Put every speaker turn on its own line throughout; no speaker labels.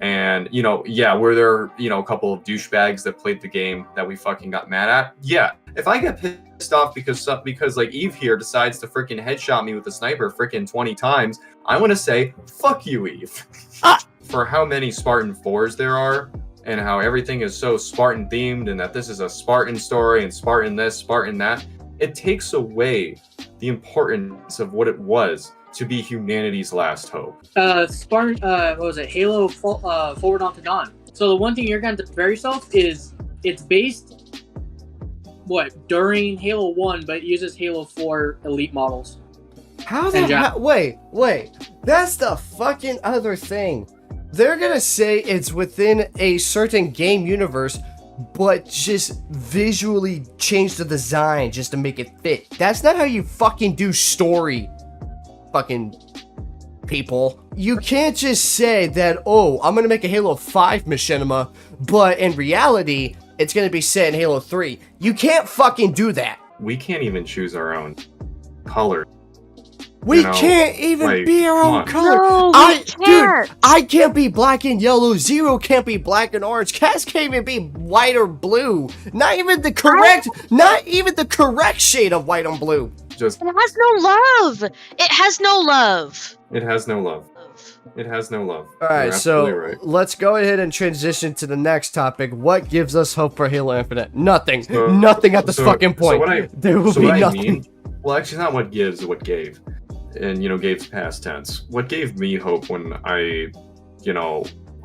And, were there, a couple of douchebags that played the game that we fucking got mad at? Yeah. If I get pissed off because like Eve here decides to freaking headshot me with a sniper freaking 20 times, I want to say, fuck you, Eve. For how many Spartan 4s there are, and how everything is so Spartan themed, and that this is a Spartan story, and Spartan this, Spartan that, it takes away the importance of what it was to be humanity's last hope.
Spartan, what was it? Halo Forward Unto Dawn. So the one thing you're going to prepare yourself is it's based during Halo 1, but it uses Halo 4 elite models.
Wait. That's the fucking other thing. They're gonna say it's within a certain game universe, but just visually change the design just to make it fit. That's not how you fucking do story, fucking people. You can't just say that, oh, I'm gonna make a Halo 5 Machinima, but in reality, it's gonna be set in Halo 3. You can't fucking do that.
We can't even choose our own color.
We can't even be our own color.
No, we can't.
Dude, I can't be black and yellow. Zero can't be black and orange. Cass can't even be white or blue. Not even the correct shade of white and blue.
It has no love. It has no love.
It has no love. It has no love.
All right, so let's go ahead and transition to the next topic. What gives us hope for Halo Infinite? Nothing. Nothing at this fucking point. There will be nothing.
Well, actually, not what gives, what gave. And, gave's past tense. What gave me hope when I,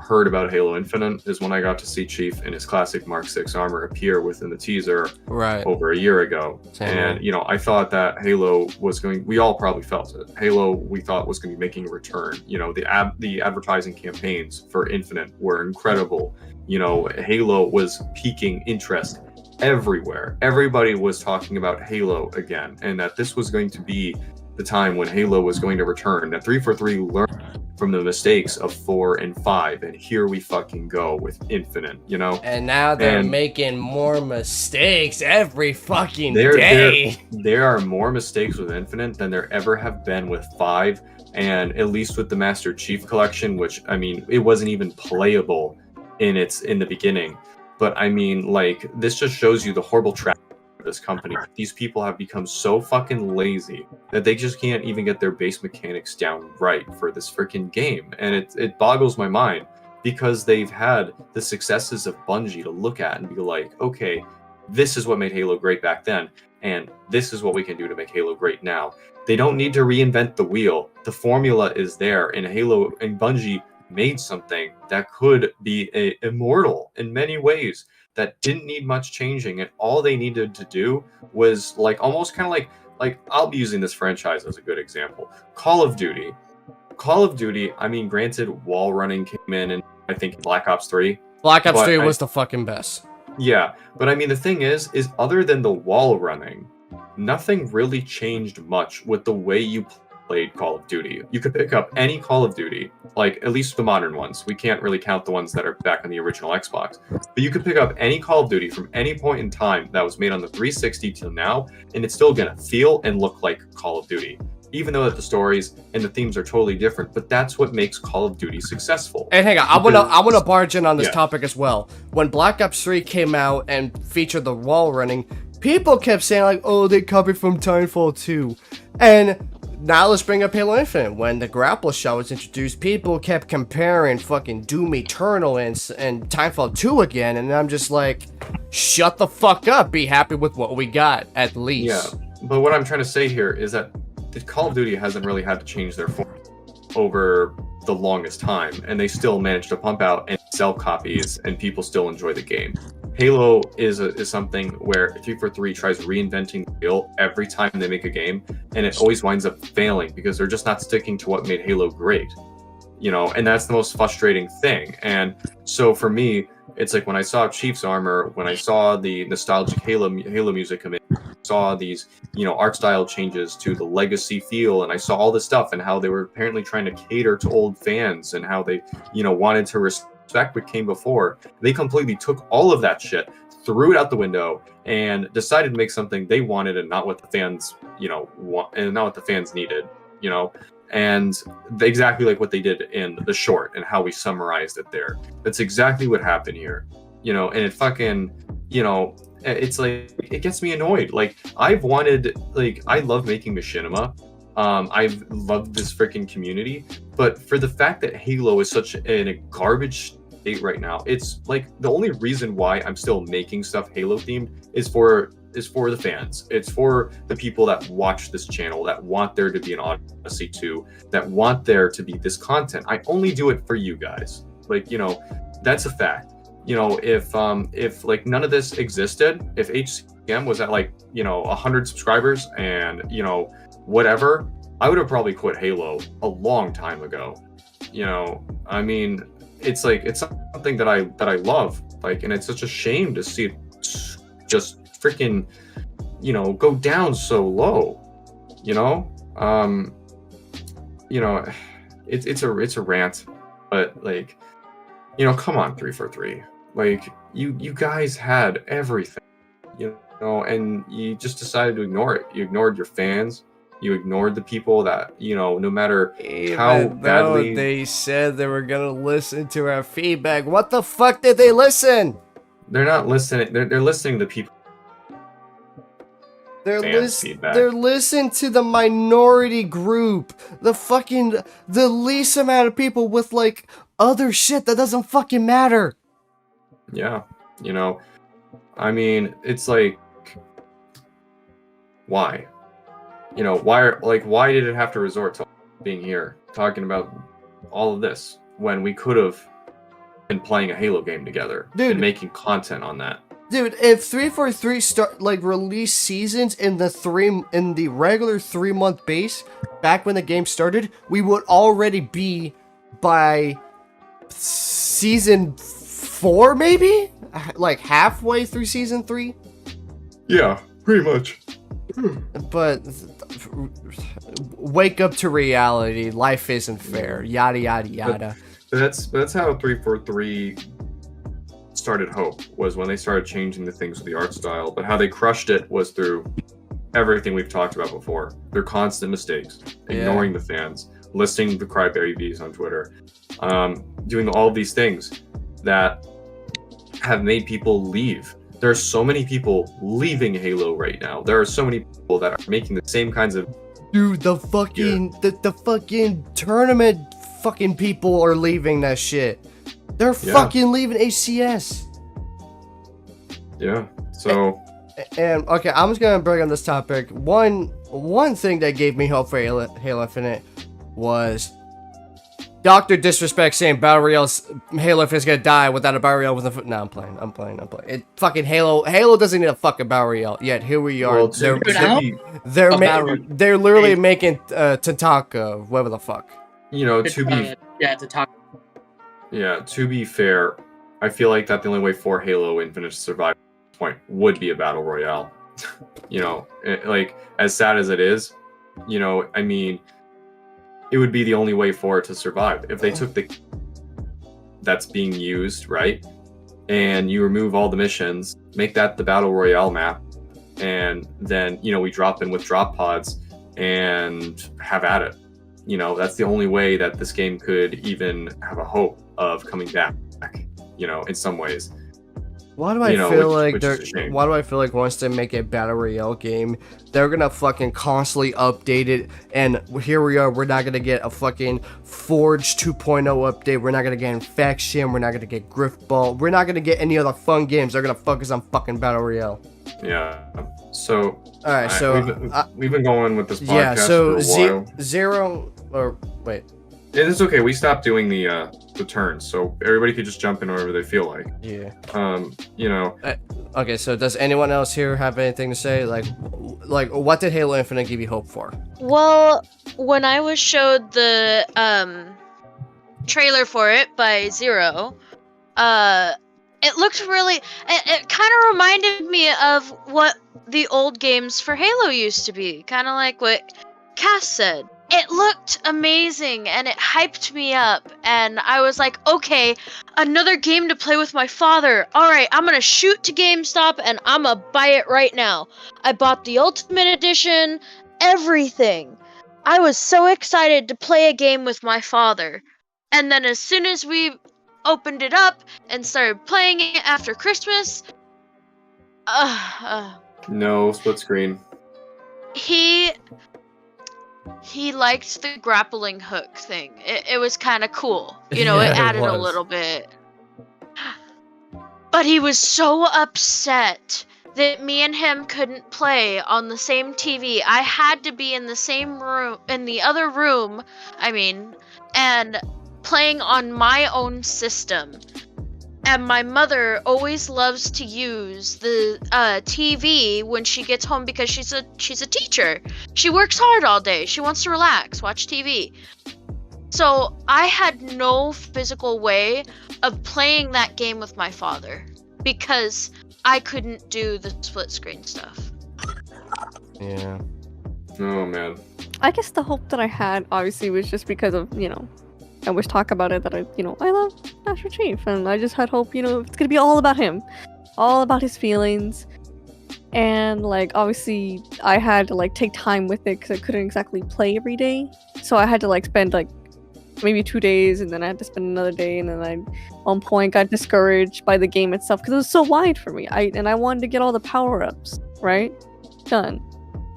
heard about Halo Infinite is when I got to see Chief in his classic Mark 6 armor appear within the teaser over a year ago. And, I thought that Halo was we all probably felt it. Halo, we thought, was going to be making a return. The advertising campaigns for Infinite were incredible. Halo was piquing interest everywhere. Everybody was talking about Halo again, and that this was going to be the time when Halo was going to return. That 343 learned from the mistakes of 4 and 5, and here we fucking go with Infinite,
And now they're making more mistakes every fucking day.
There are more mistakes with Infinite than there ever have been with 5, and at least with the Master Chief Collection, which, it wasn't even playable in the beginning. But this just shows you the horrible trap of this company. These people have become so fucking lazy that they just can't even get their base mechanics down right for this freaking game. And it boggles my mind, because they've had the successes of Bungie to look at and be like, okay, this is what made Halo great back then, and this is what we can do to make Halo great now. They don't need to reinvent the wheel. The formula is there, and Halo and Bungie made something that could be immortal in many ways, that didn't need much changing, and all they needed to do was almost kind of like I'll be using this franchise as a good example. Call of Duty, granted, wall running came in, and I think Black Ops 3.
Black Ops 3 was the fucking best.
Yeah, but the thing is other than the wall running, nothing really changed much with the way you played Call of Duty. You could pick up any Call of Duty, at least the modern ones. We can't really count the ones that are back on the original Xbox. But you could pick up any Call of Duty from any point in time that was made on the 360 till now, and it's still gonna feel and look like Call of Duty. Even though that the stories and the themes are totally different, but that's what makes Call of Duty successful.
And hang on, I wanna barge in on this topic as well. When Black Ops 3 came out and featured the wall running, people kept saying oh, they copied from Titanfall 2. And now let's bring up Halo Infinite. When the grapple shot was introduced, people kept comparing fucking Doom Eternal and Titanfall 2 again, and I'm just like, shut the fuck up. Be happy with what we got, at least.
Yeah, but what I'm trying to say here is that Call of Duty hasn't really had to change their form over the longest time, and they still manage to pump out and sell copies, and people still enjoy the game. Halo is something where 343 tries reinventing the wheel every time they make a game, and it always winds up failing because they're just not sticking to what made Halo great. And that's the most frustrating thing. And so for me, it's when I saw Chief's armor, when I saw the nostalgic Halo music come in, saw these, art style changes to the legacy feel, and I saw all this stuff and how they were apparently trying to cater to old fans and how they, wanted to respect what came before. They completely took all of that shit, threw it out the window, and decided to make something they wanted and not what the fans, want, and not what the fans needed, And exactly like what they did in the short and how we summarized it there. That's exactly what happened here. You know, and it fucking, you know, it's like, it gets me annoyed. Like, I love making Machinima. I've loved this freaking community, but for the fact that Halo is such a garbage state right now, it's like the only reason why I'm still making stuff Halo themed is for the fans. It's for the people that watch this channel, that want there to be an Odyssey 2, that want there to be this content. I only do it for you guys. Like, you know, that's a fact. You know, if like none of this existed, if HCM was at like, you know, 100 subscribers and, you know, whatever, I would have probably quit Halo a long time ago. You know, I mean, it's like, it's something that I love, like, and it's such a shame to see it just freaking, you know, go down so low. You know, it's a rant, but like, you know, come on, 343. Like, you guys had everything, you know, and you just decided to ignore it. You ignored your fans. You ignored the people that, you know, no matter how badly
they said they were gonna listen to our feedback. What the fuck did they listen?
They're not listening. They're listening to people.
They're listening to the minority group, the least amount of people with like other shit that doesn't fucking matter.
Yeah, you know, I mean, it's like, why? You know, why did it have to resort to being here talking about all of this when we could have been playing a Halo game together and making content on that?
Dude, if 343 release seasons in the regular 3-month base back when the game started, we would already be by season 4, maybe? Like halfway through season 3?
Yeah, pretty much.
But wake up to reality. Life isn't fair. Yada yada yada.
But that's how 343 started Hope, was when they started changing the things with the art style. But how they crushed it was through everything we've talked about before. Their constant mistakes, ignoring the fans, listening to the crybabies on Twitter, doing all of these things that have made people leave. There are so many people leaving Halo right now. There are so many people that are making the same kinds of...
Dude, the fucking tournament fucking people are leaving that shit. They're fucking leaving HCS.
Yeah, so...
And okay, I'm just gonna bring up this topic. One thing that gave me hope for Halo Infinite was Dr. Disrespect saying Battle Royale's Halo Infinite's gonna die without a Battle Royale with a... No, I'm playing. It fucking Halo doesn't need a fucking Battle Royale. Yet here we are.
Well,
they're literally making Tataka, whatever the fuck.
You know, to be fair, I feel like that the only way for Halo Infinite to survive at this point would be a Battle Royale. You know, like, as sad as it is, you know, I mean, it would be the only way for it to survive. If they took the that's being used, right, and you remove all the missions, make that the Battle Royale map, and then, you know, we drop in with drop pods and have at it. You know, that's the only way that this game could even have a hope of coming back, you know, in some ways.
Why do I feel like once they make a Battle Royale game, they're gonna fucking constantly update it, and here we are, we're not gonna get a fucking Forge 2.0 update, we're not gonna get Infection, we're not gonna get Griftball, we're not gonna get any other fun games, they're gonna focus on fucking Battle Royale.
Yeah, so...
Alright, so...
We've been going with this podcast for a while.
Zero... Or, wait.
It's okay, we stopped doing the turns, so everybody could just jump in wherever they feel like.
Yeah.
You know...
Okay, so does anyone else here have anything to say? Like, what did Halo Infinite give you hope for?
Well, when I was showed the trailer for it by Zero, it looked really... It kind of reminded me of what the old games for Halo used to be. Kind of like what Cass said. It looked amazing, and it hyped me up, and I was like, okay, another game to play with my father. Alright, I'm gonna shoot to GameStop, and I'm gonna buy it right now. I bought the Ultimate Edition, everything. I was so excited to play a game with my father. And then as soon as we opened it up and started playing it after Christmas,
No split screen.
he liked the grappling hook thing. It was kind of cool. You know,
Yeah,
it
it
added a
was.
little bit. But he was so upset that me and him couldn't play on the same TV. I had to be in the same room, in the other room, and playing on my own system. And my mother always loves to use the TV when she gets home because she's a teacher. She works hard all day. She wants to relax, watch TV. So I had no physical way of playing that game with my father because I couldn't do the split screen stuff.
Yeah.
Oh man.
I guess the hope that I had obviously was just because of, I always talk about it that I love Master Chief, and I just had hope, it's gonna be all about him, all about his feelings, and like obviously I had to like take time with it because I couldn't exactly play every day, so I had to like spend like maybe 2 days, and then I had to spend another day, and then I, at one point, got discouraged by the game itself because it was so wide for me. I wanted to get all the power-ups, right? Done.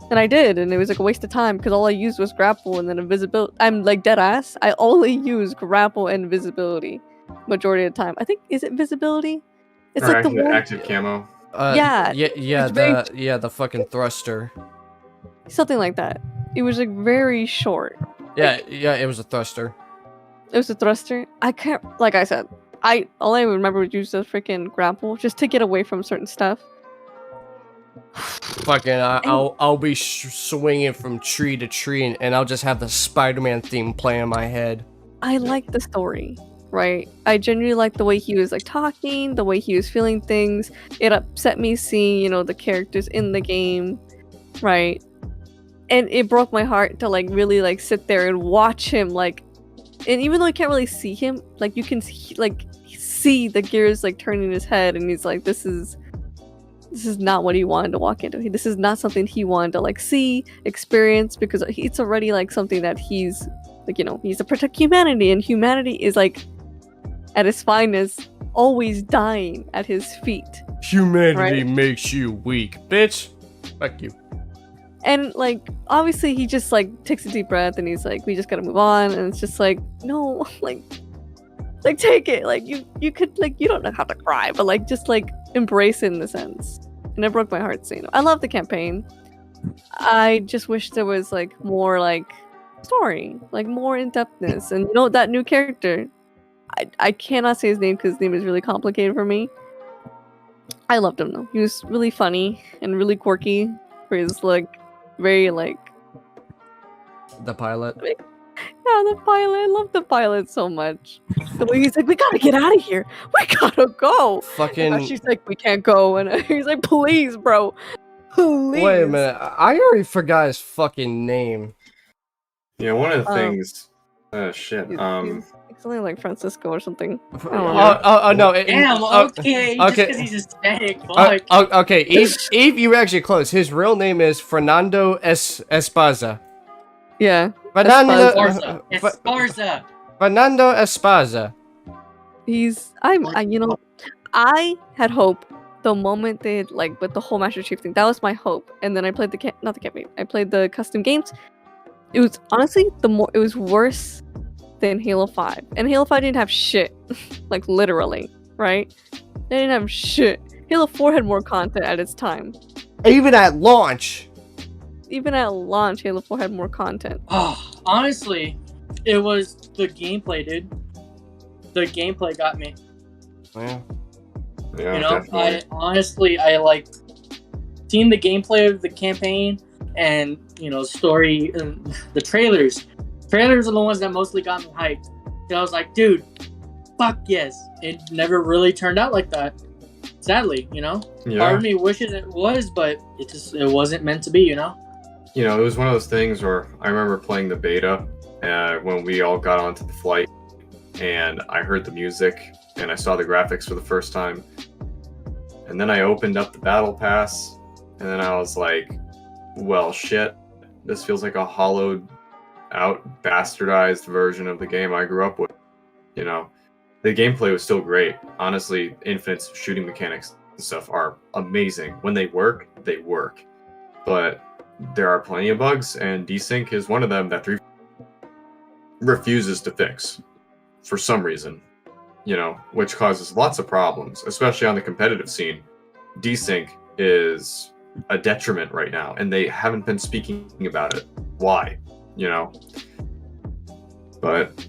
And I did, and it was like a waste of time because all I used was grapple and then invisibility. I'm like dead ass. I only use grapple and invisibility majority of the time. I think, is it visibility? It's
Or
like
active,
the one,
active camo.
Yeah,
The fucking thruster.
something like that. It was like very short.
Yeah, it was a thruster.
It was a thruster. I can't, like I said, all I remember was use the freaking grapple just to get away from certain stuff.
Fucking, I'll be swinging from tree to tree, and I'll just have the Spider-Man theme play in my head.
I like the story, right? I genuinely like the way he was like talking, the way he was feeling things. It upset me seeing, the characters in the game, right? And it broke my heart to like really like sit there and watch him like, and even though I can't really see him, like you can see the gears like turning in his head, and he's like, this is not what he wanted to walk into. This is not something he wanted to like see, experience, because it's already like something that he's like, he's to protect humanity, and humanity is like at its finest always dying at his feet.
Humanity
Right?
makes you weak, bitch. Fuck you.
And like obviously he just like takes a deep breath and he's like, we just gotta move on, and it's just like, no, like take it, like you could, like, you don't know how to cry, but like just like embrace it in a sense. And it broke my heart seeing it. I love the campaign. I just wish there was like more like story, like more in-depthness, and that new character, I cannot say his name because his name is really complicated for me. I loved him though. He was really funny and really quirky for his like very like
The pilot.
the pilot. I love the pilot so much. The way he's like, we gotta get out of here. We gotta go.
Fucking.
And she's like, we can't go. And he's like, please, bro. Please.
Wait a minute. I already forgot his fucking name.
Yeah, one of the
Oh.
things. Shit.
It's something like Francisco or something.
Oh,
don't know.
no.
Damn, okay. Just
okay.
because he's Hispanic. Fuck.
Okay, Eve, you were actually close. His real name is Fernando Espaza.
Yeah.
Fernando
Esparza. Esparza.
Fernando Espaza.
I had hope the moment they had, like, with the whole Master Chief thing. That was my hope. And then I played not the campaign. I played the custom games. It was honestly it was worse than Halo 5. And Halo 5 didn't have shit. Like literally, right? They didn't have shit. Halo 4 had more content at its time.
Even at launch.
Even at launch, Halo 4 had more content.
Oh, honestly, it was the gameplay, dude. The gameplay got me.
Yeah.
Yeah,
You know,
definitely.
I like seeing the gameplay of the campaign and, story and the trailers. Trailers are the ones that mostly got me hyped. So I was like, dude, fuck yes. It never really turned out like that. Sadly,
Yeah.
Part of me wishes it was, but it wasn't meant to be,
It was one of those things where I remember playing the beta when we all got onto the flight, and I heard the music and I saw the graphics for the first time. And then I opened up the battle pass, and then I was like, well, shit, this feels like a hollowed out bastardized version of the game I grew up with. You know, the gameplay was still great. Honestly, Infinite's shooting mechanics and stuff are amazing. When they work, they work. But there are plenty of bugs, and desync is one of them that 3 refuses to fix for some reason, you know, which causes lots of problems, especially on the competitive scene. Desync is a detriment right now, and they haven't been speaking about it. Why? You know? But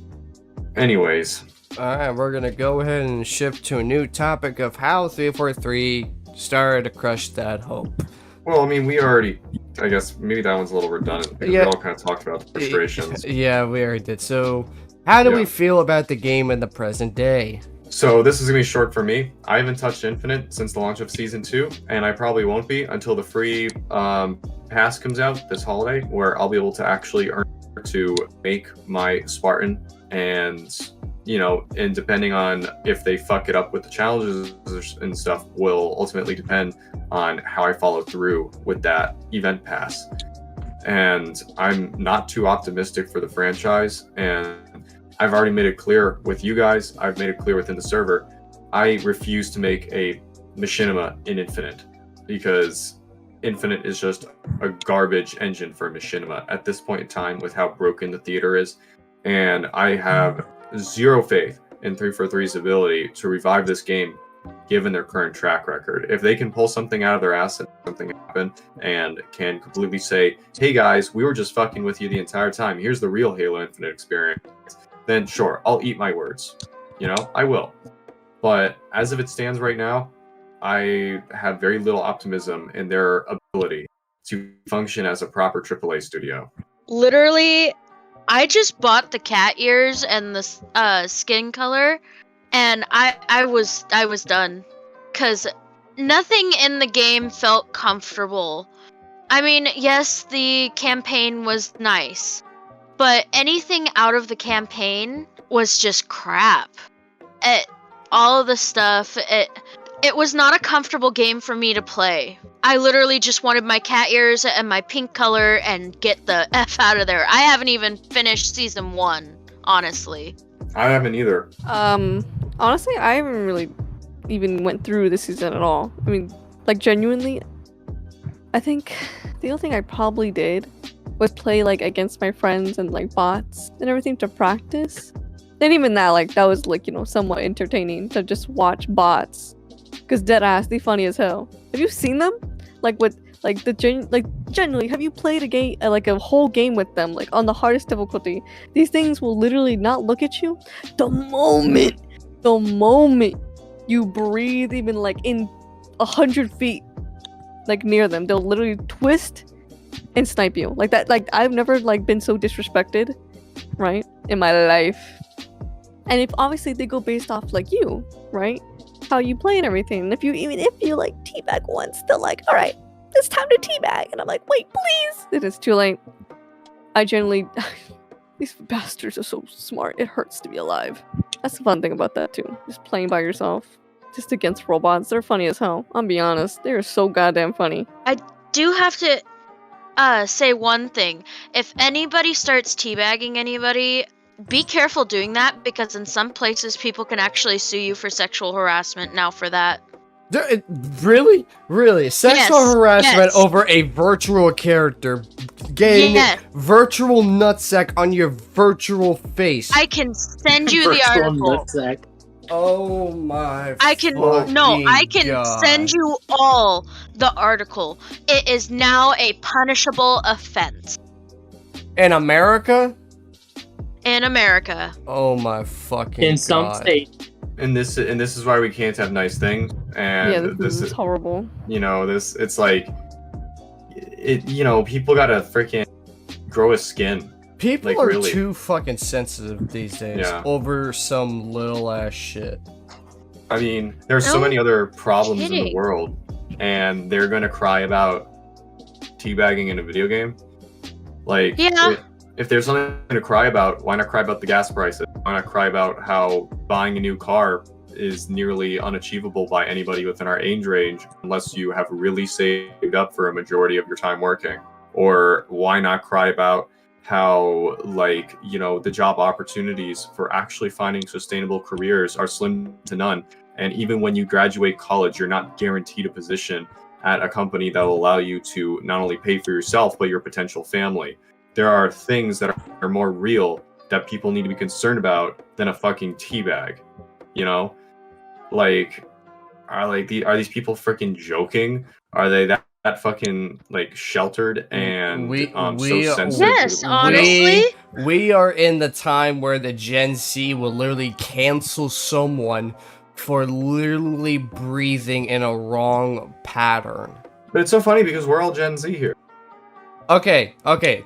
anyways.
Alright, we're gonna go ahead and shift to a new topic of how 343 started to crush that hope.
Well, I mean, we already, I guess maybe that one's a little redundant because we all kind of talked about the frustrations.
Yeah, we already did. So, how do we feel about the game in the present day?
So this is going to be short for me. I haven't touched Infinite since the launch of Season 2, and I probably won't be until the free pass comes out this holiday, where I'll be able to actually earn to make my Spartan, and, you know, and depending on if they fuck it up with the challenges and stuff will ultimately depend on how I follow through with that event pass. And I'm not too optimistic for the franchise, and I've already made it clear with you guys, I've made it clear within the server, I refuse to make a Machinima in Infinite, because Infinite is just a garbage engine for Machinima at this point in time with how broken the theater is, and I have zero faith in 343's ability to revive this game given their current track record. If they can pull something out of their ass and something happen and can completely say, hey guys, we were just fucking with you the entire time, here's the real Halo Infinite experience, then sure, I'll eat my words. You know, I will. But as of it stands right now, I have very little optimism in their ability to function as a proper AAA studio.
Literally, I just bought the cat ears and the skin color, and I was done, cause nothing in the game felt comfortable. I mean, yes, the campaign was nice, but anything out of the campaign was just crap. All of the stuff, it was not a comfortable game for me to play. I literally just wanted my cat ears and my pink color and get the F out of there. I haven't even finished Season 1, honestly.
I haven't either.
Honestly, I haven't really even went through the season at all. I mean, like, genuinely, I think the only thing I probably did was play, like, against my friends and, like, bots and everything to practice. And even that, like, that was, like, you know, somewhat entertaining to just watch bots. Because deadass, they funny as hell. Have you seen them? Like, with, like, genuinely, have you played a game, like, a whole game with them, like, on the hardest difficulty? These things will literally not look at you the moment you breathe even, like, in 100 feet, like, near them. They'll literally twist and snipe you. Like, that, like, I've never, like, been so disrespected, right, in my life. And if, obviously, they go based off, like, you, right? How you play and everything. And even if you like teabag once, they're like, all right, it's time to teabag. And I'm like, wait, please. It is too late. I generally, these bastards are so smart. It hurts to be alive. That's the fun thing about that too. Just playing by yourself, just against robots. They're funny as hell. I'll be honest. They're so goddamn funny.
I do have to say one thing. If anybody starts teabagging anybody, be careful doing that, because in some places people can actually sue you for sexual harassment now for that.
Really? Sexual harassment over a virtual character. Getting virtual nutsack on your virtual face.
I can send you the article.
Nutsack.
Oh my
I can send you all the article. It is now a punishable offense.
In America?
In America.
Oh my fucking
In some states.
And this is why we can't have nice things. And
yeah, this is horrible.
You know, it's like, you know, people gotta freaking grow a skin.
People
like,
are
really.
too fucking sensitive these days over some little ass shit.
I mean, there's so many other problems in the world, and they're gonna cry about teabagging in a video game. Like, if there's something to cry about, why not cry about the gas prices? Why not cry about how buying a new car is nearly unachievable by anybody within our age range unless you have really saved up for a majority of your time working? Or why not cry about how like, you know, the job opportunities for actually finding sustainable careers are slim to none. And even when you graduate college, you're not guaranteed a position at a company that will allow you to not only pay for yourself, but your potential family. There are things that are more real that people need to be concerned about than a fucking teabag, you know? Like, are these people freaking joking? Are they that fucking like sheltered and so sensitive?
Yes, honestly.
We are in the time where the Gen Z will literally cancel someone for literally breathing in a wrong pattern.
But it's so funny because we're all Gen Z here.
Okay,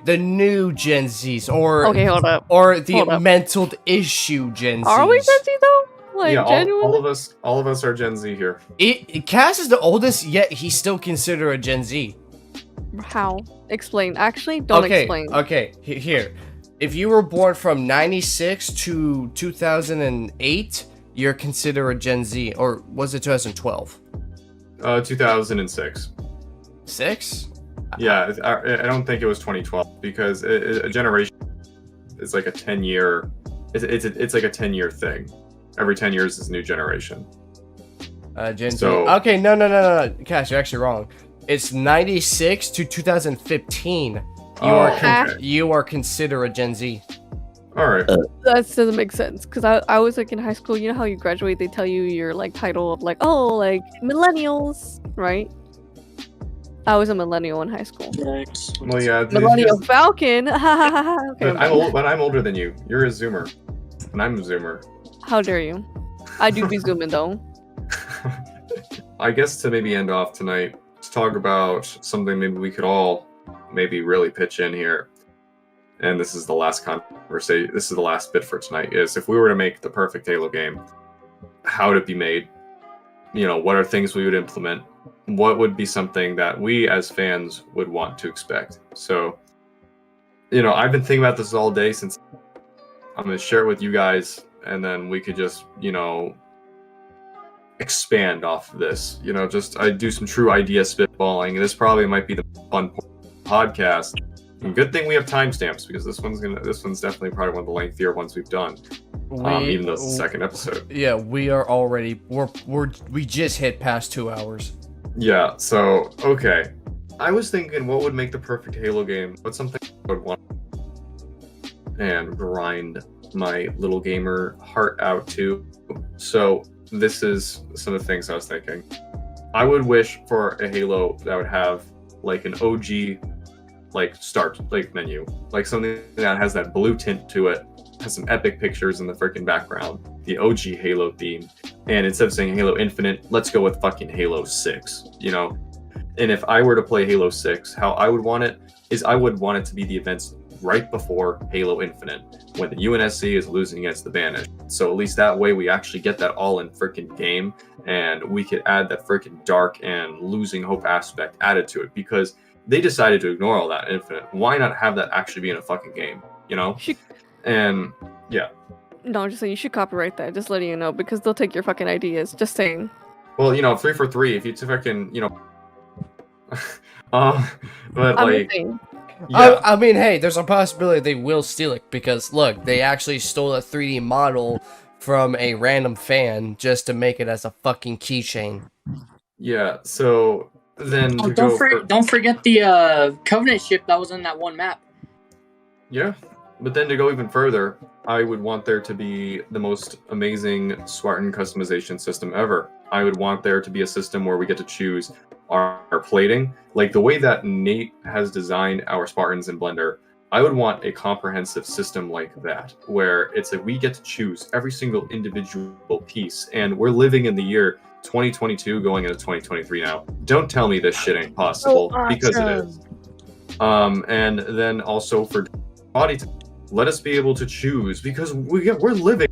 the new Gen Zs, or
Okay, hold up.
or the
Hold up.
mental issue Gen Zs.
Are we Gen Z though? Like,
Yeah,
genuinely?
all of us are Gen Z here.
Cass is the oldest, yet he's still considered a Gen Z.
How? Explain. Actually, don't explain.
Okay, here. If you were born from 96 to 2008, you're considered a Gen Z. Or was it 2012?
2006.
6?
Yeah, I don't think it was 2012 because a generation is like a 10-year. It's like a 10-year thing. Every 10 years is a new generation.
Gen Z.
So-
Okay, no. Cass, you're actually wrong. It's 96 to 2015. You are considered a Gen Z.
All right.
That doesn't make sense because I was like in high school. You know how you graduate, they tell you your like title of like, oh, like millennials, right? I was a millennial in high school.
Well, yeah.
Millennial Falcon. Okay,
But I'm older than you. You're a Zoomer, and I'm a Zoomer.
how dare you? I do be zooming though.
I guess to maybe end off tonight, let's talk about something maybe we could all maybe really pitch in here. And this is the last conversation. This is the last bit for tonight. Is if we were to make the perfect Halo game, how would it be made? You know, what are things we would implement? What would be something that we as fans would want to expect? So, you know, I've been thinking about this all day since I'm going to share it with you guys, and then we could just, you know, expand off of this. You know, just I do some true idea spitballing. And this probably might be the fun podcast. And good thing we have timestamps because this one's definitely probably one of the lengthier ones we've done. Even though it's the second episode.
Yeah, we are already we just hit past 2 hours.
Yeah, so okay. I was thinking what would make the perfect Halo game? What's something I would want and grind my little gamer heart out to. So this is some of the things I was thinking. I would wish for a Halo that would have like an OG like start like menu, like something that has that blue tint to it, has some epic pictures in the freaking background, the OG Halo theme, and instead of saying Halo Infinite, let's go with fucking Halo 6, you know? And if I were to play Halo 6, how I would want it is I would want it to be the events right before Halo Infinite, when the UNSC is losing against the Banished. So at least that way we actually get that all in freaking game, and we could add that freaking dark and losing hope aspect added to it, because they decided to ignore all that Infinite. Why not have that actually be in a fucking game, you know? And yeah.
No, I'm just saying you should copyright that. Just letting you know because they'll take your fucking ideas. Just saying.
Well, you know, 3 for 3. If you fucking, you know, but like,
yeah. I mean, hey, there's a possibility they will steal it because look, they actually stole a 3D model from a random fan just to make it as a fucking keychain.
Yeah. So then
don't forget the Covenant ship that was in that one map.
Yeah. But then to go even further, I would want there to be the most amazing Spartan customization system ever. I would want there to be a system where we get to choose our plating. Like the way that Nate has designed our Spartans in Blender, I would want a comprehensive system like that, where it's like we get to choose every single individual piece. And we're living in the year 2022 going into 2023 now. Don't tell me this shit ain't possible, because it is. And then also for body type, let us be able to choose, because we're living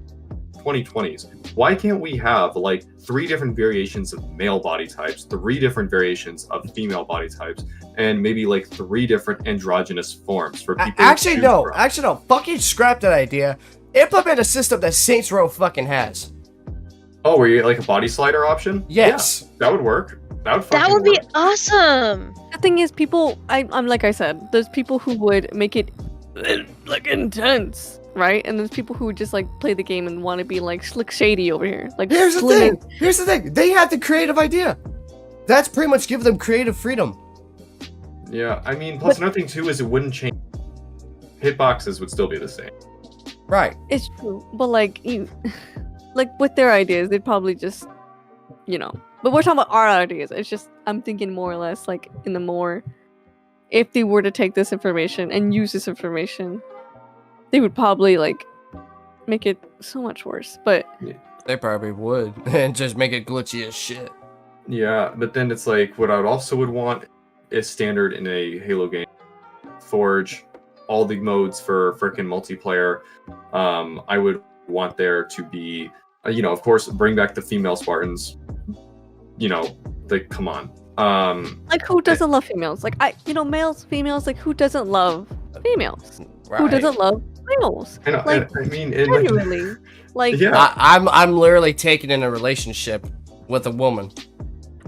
2020s. Why can't we have like 3 different variations of male body types, 3 different variations of female body types, and maybe like 3 different androgynous forms for people
Actually no, fucking scrap that idea. Implement a system that Saints Row fucking has.
Oh, where you get like a body slider option?
Yes.
Yeah, that would work. That
would be awesome.
The thing is, people, I'm like I said, there's people who would make it like intense, right? And there's people who just like play the game and want to be like slick shady over here. Like
Here's the thing. They had the creative idea. That's pretty much give them creative freedom.
Yeah, I mean, plus another thing too is it wouldn't change. Hitboxes would still be the same.
Right.
It's true, but like like with their ideas, they'd probably just, you know. But we're talking about our ideas. It's just I'm thinking more or less like in the more, if they were to take this information and use this information, they would probably like make it so much worse. But
they probably would, and just make it glitchy as shit.
Yeah, but then it's like what I would want is standard in a Halo game. Forge all the modes for freaking multiplayer. I would want there to be, of course, bring back the female Spartans. Like, come on.
Like, who doesn't love females? Like, males, females, like, who doesn't love females?
Right.
Who doesn't love males?
I know,
like,
I mean,
genuinely. Like,
yeah.
I'm literally taken in a relationship with a woman.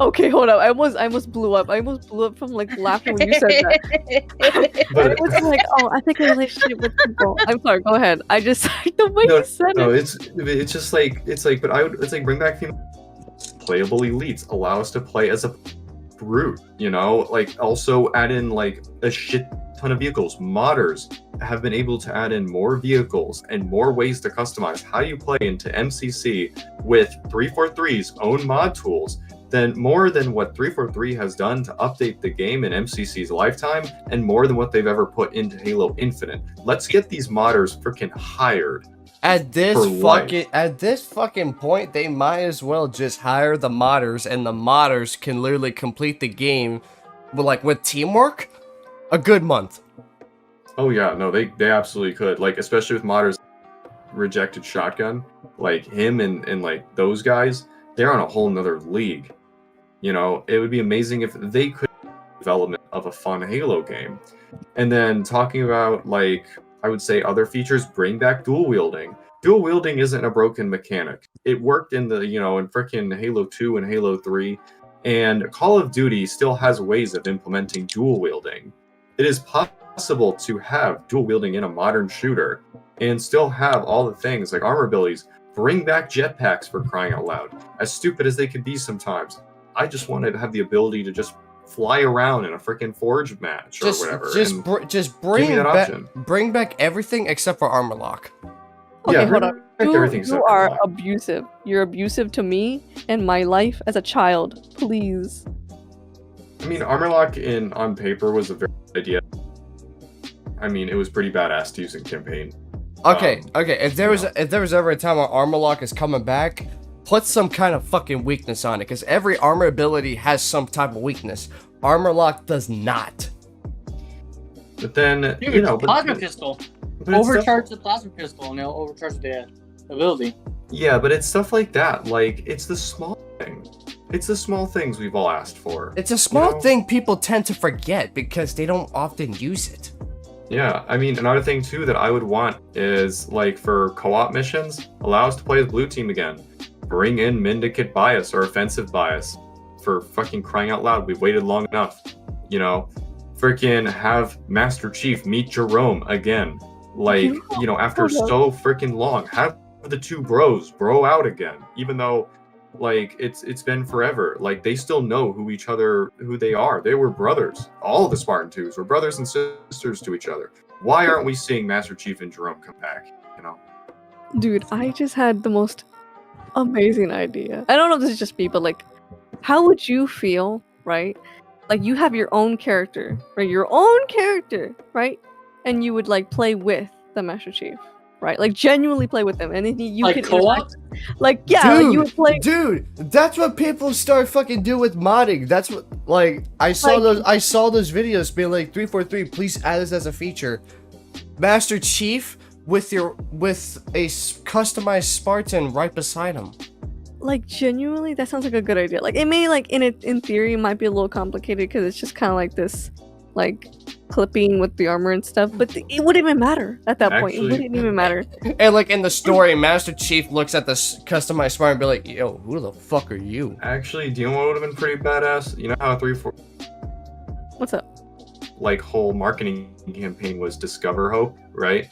Okay, hold up. I almost blew up. I almost blew up from like laughing when you said that.
But
I was like, oh, I think a relationship with people. I'm sorry. Go ahead. I just like the way you said
no,
it.
it's just like but it's like bring back female playable elites, allow us to play as a brute. Like also add in like a shit ton of vehicles. Modders have been able to add in more vehicles and more ways to customize how you play into MCC with 343's own mod tools. Then more than what 343 has done to update the game in MCC's lifetime, and more than what they've ever put into Halo Infinite. Let's get these modders freaking hired.
At this fucking point, they might as well just hire the modders, and the modders can literally complete the game, with teamwork, a good month.
Oh yeah, no, they absolutely could. Like especially with modders, rejected shotgun, like him and like those guys, they're on a whole nother league. It would be amazing if they could development of a fun Halo game. And then talking about like I would say other features, bring back dual wielding. Dual wielding isn't a broken mechanic. It worked in the in frickin' Halo 2 and Halo 3, and Call of Duty still has ways of implementing dual wielding. It is possible to have dual wielding in a modern shooter and still have all the things like armor abilities. Bring back jetpacks, for crying out loud. As stupid as they could be sometimes. I just wanted to have the ability to just fly around in a freaking Forge match or whatever.
Just bring back everything except for armor lock.
Okay,
yeah,
hold on.
You
You are abusive. You're abusive to me and my life as a child. Please.
I mean, armor lock on paper was a very good idea. I mean, it was pretty badass to use in campaign.
Okay. If there was ever a time where armor lock is coming back, put some kind of fucking weakness on it, because every armor ability has some type of weakness. Armor lock does not.
But then,
plasma pistol. Overcharge the plasma pistol and it'll overcharge the ability.
Yeah, but it's stuff like that. Like, it's the small thing. It's the small things we've all asked for.
It's a small thing people tend to forget because they don't often use it.
Yeah, I mean, another thing too that I would want is, like, for co-op missions, allow us to play as blue team again. Bring in mendicant bias or offensive bias. For fucking crying out loud, we've waited long enough. Freaking have Master Chief meet Jerome again. Like, after so freaking long. Have the two bro out again. Even though, like, it's been forever. Like, they still know who they are. They were brothers. All of the Spartan 2s were brothers and sisters to each other. Why aren't we seeing Master Chief and Jerome come back?
Dude, I just had the most amazing idea. I don't know if this is just me, but like, how would you feel, right? Like, you have your own character, right? Your own character, right? And you would like play with the Master Chief, right? Like genuinely play with them, and then you
like
could
co-op.
Like, yeah,
Dude,
you would play.
Dude, that's what people start fucking do with modding. That's what, like, I saw those videos being like 343. Please add this as a feature. Master Chief with a customized Spartan right beside him.
Like, genuinely, that sounds like a good idea. Like, it may, like, in theory, might be a little complicated because it's just kind of like this, like, clipping with the armor and stuff, but it wouldn't even matter at that point. It wouldn't even matter.
And, like, in the story, Master Chief looks at the customized Spartan and be like, yo, who the fuck are you?
Actually, do you know what would have been pretty badass? You know how 343...
What's up?
like whole marketing campaign was Discover Hope, right?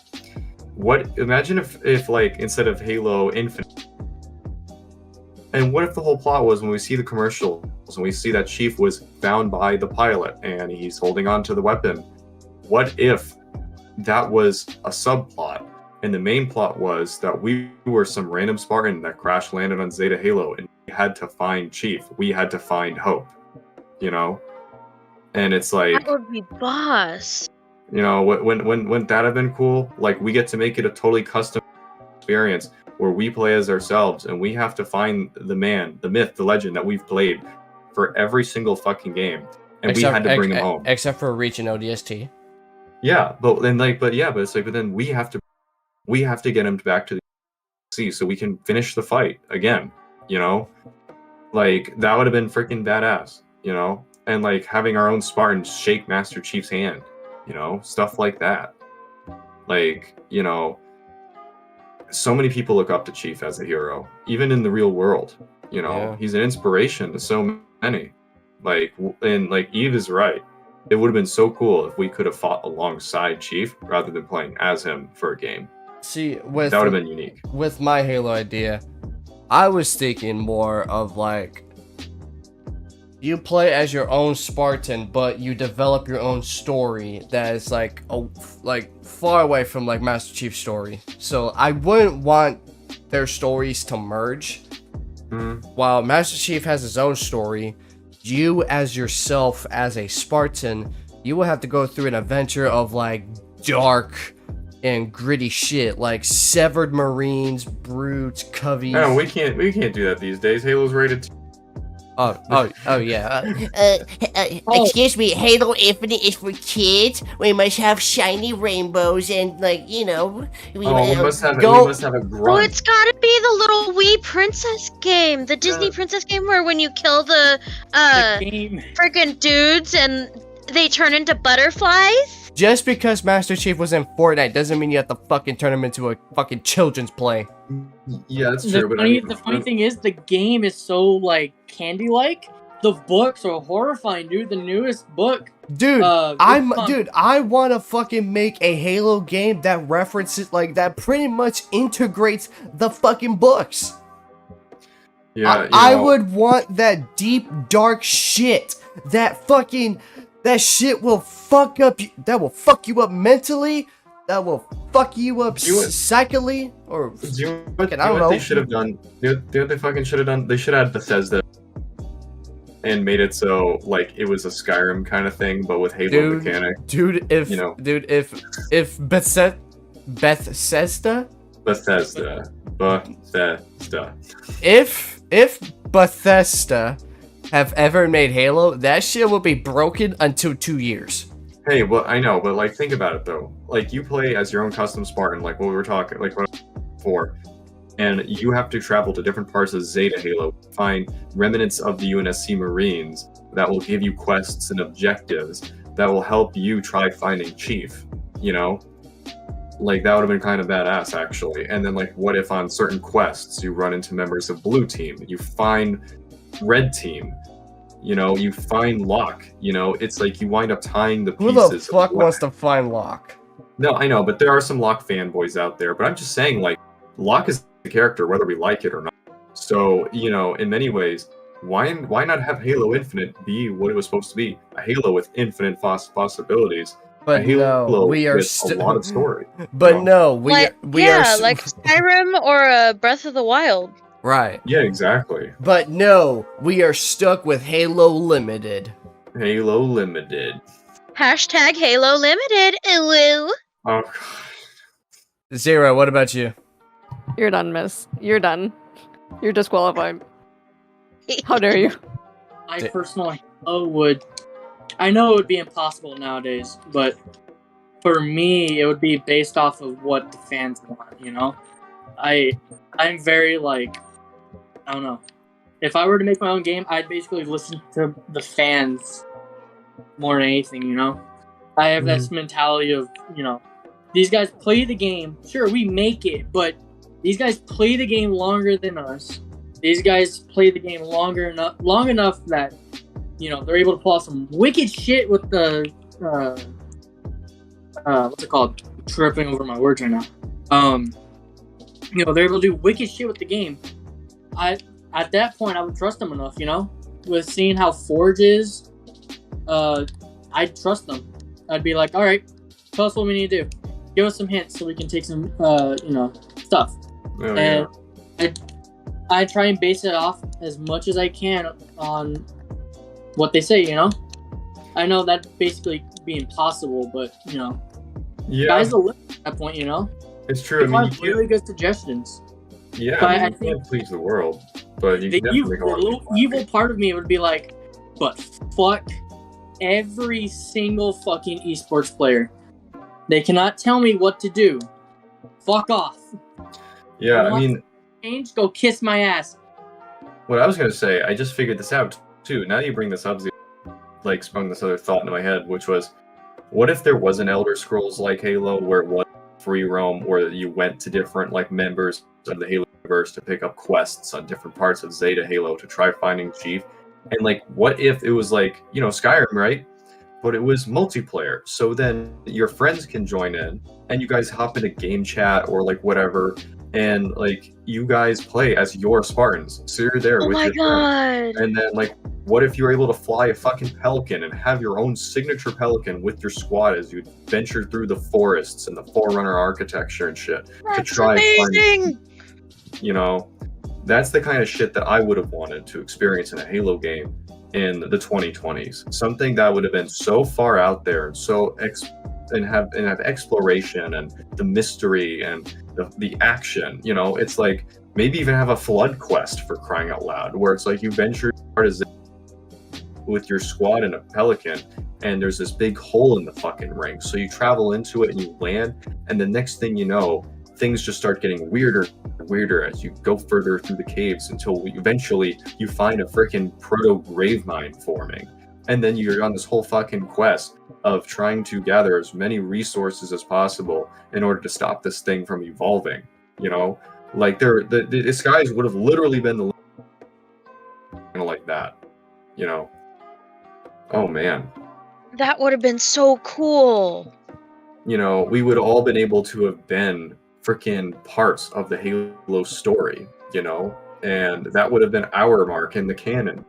Imagine if like instead of Halo Infinite, and what if the whole plot was when we see the commercials and we see that Chief was found by the pilot and he's holding on to the weapon? What if that was a subplot and the main plot was that we were some random Spartan that crash landed on Zeta Halo and we had to find Chief, we had to find Hope, you know? And it's like,
That would be boss.
you know, wouldn't that have been cool? Like, we get to make it a totally custom experience where we play as ourselves and we have to find the man, the myth, the legend that we've played for every single fucking game, and we had to bring him home.
Except for Reach and ODST.
Yeah, but then but then we have to get him back to the sea so we can finish the fight again. You know, like that would have been freaking badass. You know, and like having our own Spartans shake Master Chief's hand. You know, stuff like that. Like, you know, so many people look up to Chief as a hero, even in the real world. You know, he's an inspiration to so many. Like, and like Eve is right. It would have been so cool if we could have fought alongside Chief rather than playing as him for a game.
See,
that would have been unique.
With my Halo idea, I was thinking more of like, you play as your own Spartan, but you develop your own story that is like far away from like Master Chief's story. So I wouldn't want their stories to merge. While Master Chief has his own story, you as yourself as a Spartan, you will have to go through an adventure of like dark and gritty shit, like severed Marines, brutes, coveys.
No, we can't do that these days. Halo's rated.
Oh yeah.
Excuse me, Halo Infinite is for kids. We must have shiny rainbows and, like, you know,
we must have a grunt.
Oh, it's gotta be the little wee princess game, the Disney princess game where when you kill the freaking dudes and they turn into butterflies.
Just because Master Chief was in Fortnite doesn't mean you have to fucking turn him into a fucking children's play.
Yeah, that's true.
The funny thing is, the game is so like candy-like. The books are horrifying, dude. The newest book,
dude. I want to fucking make a Halo game that references like that, pretty much integrates the fucking books.
Yeah,
I would want that deep, dark shit. That shit will fuck up you. That will fuck you up mentally. That will fuck you up psychically. Or
I don't know. What they should have done? Do you know what they fucking should have done? They should have had Bethesda and made it so like it was a Skyrim kind of thing, but with Halo mechanic.
If Bethesda. If Bethesda have ever made Halo, that shit will be broken until 2 years.
Hey, well, I know, but like, think about it though. Like, you play as your own custom Spartan, like what we were talking, like before, and you have to travel to different parts of Zeta Halo, find remnants of the UNSC Marines that will give you quests and objectives that will help you try finding Chief. You know, like that would have been kind of badass actually. And then like, what if on certain quests you run into members of Blue Team, you find Red Team, you know, you find Locke, you know, it's like you wind up tying the pieces.
Who the fuck wants to find Locke?
No, I know, but there are some Locke fanboys out there, but I'm just saying, like, Locke is the character whether we like it or not. So, you know, in many ways, why not have Halo Infinite be what it was supposed to be? A Halo with infinite possibilities.
But no, we are
a lot of story.
But no, we are
like Skyrim or Breath of the Wild.
Right.
Yeah, exactly.
But no, we are stuck with Halo Limited.
Halo Limited.
Hashtag Halo Limited. Ooh.
Oh,
God. Zero, what about you?
You're done, miss. You're done. You're disqualified. How dare you?
I personally would. I know it would be impossible nowadays, but for me, it would be based off of what the fans want, you know? I'm very, like, I don't know. If I were to make my own game, I'd basically listen to the fans more than anything, you know? I have this mentality of, you know, these guys play the game. Sure, we make it, but these guys play the game longer than us. These guys play the game long enough that, you know, they're able to pull off some wicked shit with the what's it called? Tripping over my words right now. They're able to do wicked shit with the game. At that point, I would trust them enough, with seeing how Forge is, I'd trust them. I'd be like, all right, tell us what we need to do. Give us some hints so we can take some, stuff.
Oh,
and
yeah.
I try and base it off as much as I can on what they say, I know that'd basically be impossible, but, guys will live at that point,
It's true.
They have really good suggestions.
Yeah,
But
I think you can't please the world, but you can definitely make a lot of
little evil part of me would be like, but fuck every single fucking esports player. They cannot tell me what to do. Fuck off.
Yeah, I mean,
change, go kiss my ass.
What I was gonna say, I just figured this out too. Now that you bring this up, like sprung this other thought into my head, which was, what if there was an Elder Scrolls like Halo where it was free roam, where you went to different like members of the Halo universe to pick up quests on different parts of Zeta Halo to try finding Chief, and like, what if it was like Skyrim, right? But it was multiplayer, so then your friends can join in, and you guys hop into game chat or like whatever, and like you guys play as your Spartans. So you're there with your friends. And then like, what if you were able to fly a fucking Pelican and have your own signature Pelican with your squad as you venture through the forests and the Forerunner architecture and shit to try
amazing.
That's the kind of shit that I would have wanted to experience in a Halo game in the 2020s. Something that would have been so far out there and so have exploration and the mystery and the action. It's like, maybe even have a flood quest, for crying out loud, where it's like you venture with your squad in a Pelican, and there's this big hole in the fucking ring. So you travel into it and you land, and the next thing you know, things just start getting weirder and weirder as you go further through the caves until eventually you find a freaking proto grave mine forming. And then you're on this whole fucking quest of trying to gather as many resources as possible in order to stop this thing from evolving. Like the skies would have literally been the like that. Oh man,
that would have been so cool.
We would all been able to have been freaking parts of the Halo story, and that would have been our mark in the canon.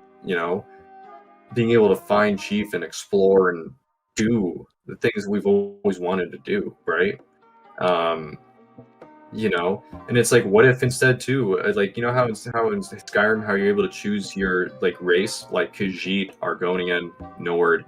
Being able to find Chief and explore and do the things we've always wanted to do, right? And it's like, what if instead too, like, how in Skyrim, how you're able to choose your like race, like Khajiit, Argonian, Nord.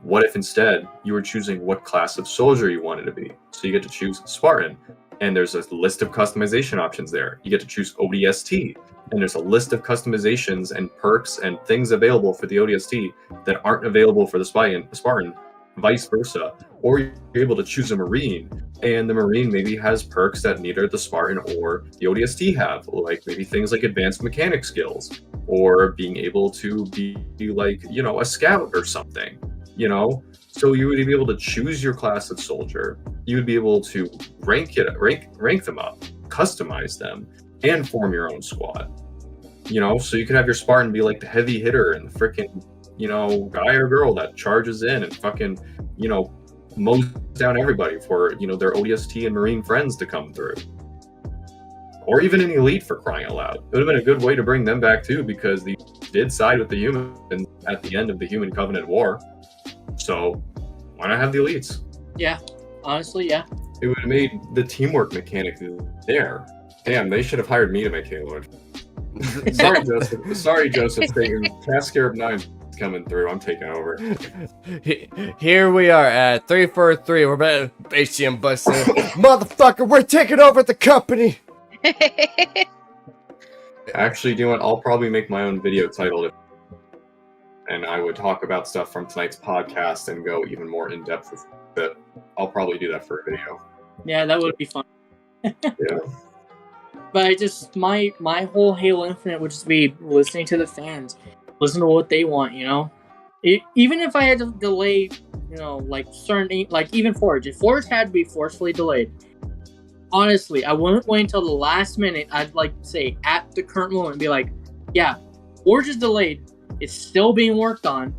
What if instead you were choosing what class of soldier you wanted to be? So you get to choose Spartan, and there's a list of customization options there. You get to choose ODST, and there's a list of customizations and perks and things available for the ODST that aren't available for the Spartan, vice versa. Or you're able to choose a Marine, and the Marine maybe has perks that neither the Spartan or the ODST have, like maybe things like advanced mechanic skills, or being able to be like, a scout or something, So you would be able to choose your class of soldier. You would be able to rank them up, customize them, and form your own squad. So you could have your Spartan be like the heavy hitter and the freaking, guy or girl that charges in and fucking, mows down everybody for, their ODST and Marine friends to come through. Or even an elite, for crying out loud. It would have been a good way to bring them back too, because they did side with the humans at the end of the Human Covenant War. So why not have the elites?
Yeah, honestly, yeah.
It would have made the teamwork mechanic there. Damn, they should have hired me to make Halo. Sorry, Joseph. Task Scarab 9 is coming through. I'm taking over.
Here we are at 343. We're back at HCM Buster. Motherfucker, we're taking over the company.
Actually, do you know what? I'll probably make my own video titled it, and I would talk about stuff from tonight's podcast and go even more in depth with it. I'll probably do that for a video.
Yeah, that would be fun.
Yeah.
But I just my whole Halo Infinite would just be listening to the fans, listen to what they want. Even if I had to delay, like certain, like even Forge. If Forge had to be forcefully delayed, honestly, I wouldn't wait until the last minute. I'd like say at the current moment, be like, yeah, Forge is delayed. It's still being worked on.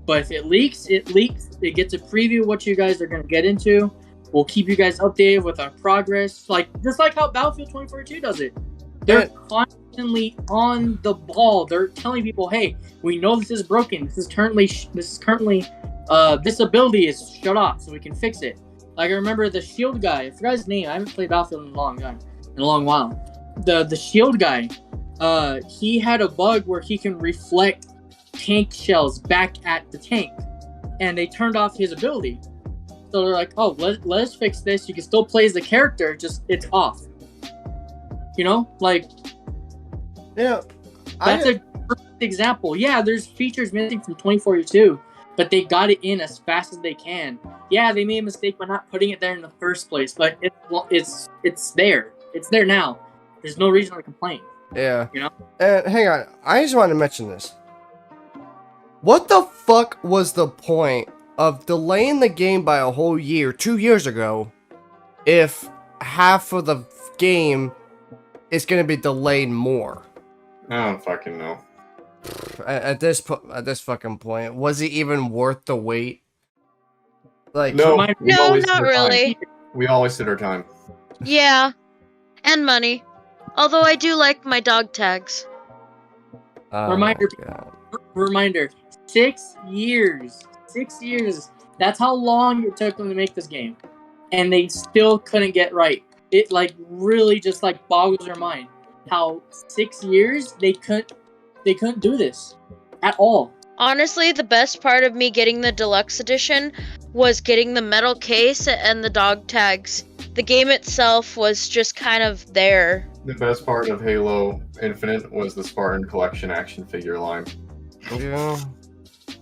But if it leaks, it leaks. It gets a preview of what you guys are going to get into. We'll keep you guys updated with our progress, just like how Battlefield 2042 does it. They're constantly on the ball. They're telling people, "Hey, we know this is broken. This is currently this ability is shut off, so we can fix it." Like I remember the Shield guy. I forgot his name. I haven't played Battlefield in a long while. The Shield guy, he had a bug where he can reflect tank shells back at the tank, and they turned off his ability. So they're like, "Oh, let us fix this. You can still play as the character, just it's off."
Yeah,
that's a perfect example. Yeah, there's features missing from 2042, but they got it in as fast as they can. Yeah, they made a mistake by not putting it there in the first place, but it's there. It's there now. There's no reason to complain.
Yeah. And hang on, I just want to mention this. What the fuck was the point of delaying the game by a whole year 2 years ago if half of the game is going to be delayed more?
I don't fucking know.
At this fucking point, was it even worth the wait? Like,
no,
not really.
We all wasted our time.
Yeah, and money. Although I do like my dog tags.
Reminder: 6 years. 6 years. That's how long it took them to make this game, and they still couldn't get right. It really just boggles your mind how 6 years they couldn't do this at all.
Honestly, the best part of me getting the deluxe edition was getting the metal case and the dog tags. The game itself was just kind of there.
The best part of Halo Infinite was the Spartan Collection action figure line.
Yeah.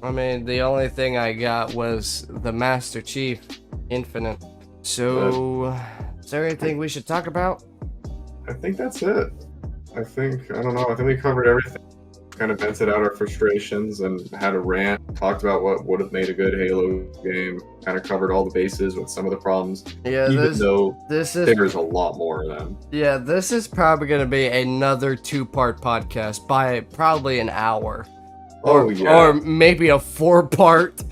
I mean, the only thing I got was the Master Chief Infinite. So, is there anything we should talk about?
I think that's it. I think we covered everything. Kind of vented out our frustrations and had a rant, talked about what would have made a good Halo game, kind of covered all the bases with some of the problems.
Yeah,
there's a lot more of them.
Yeah, this is probably going to be another 2-part podcast by probably an hour. Or maybe a 4-part.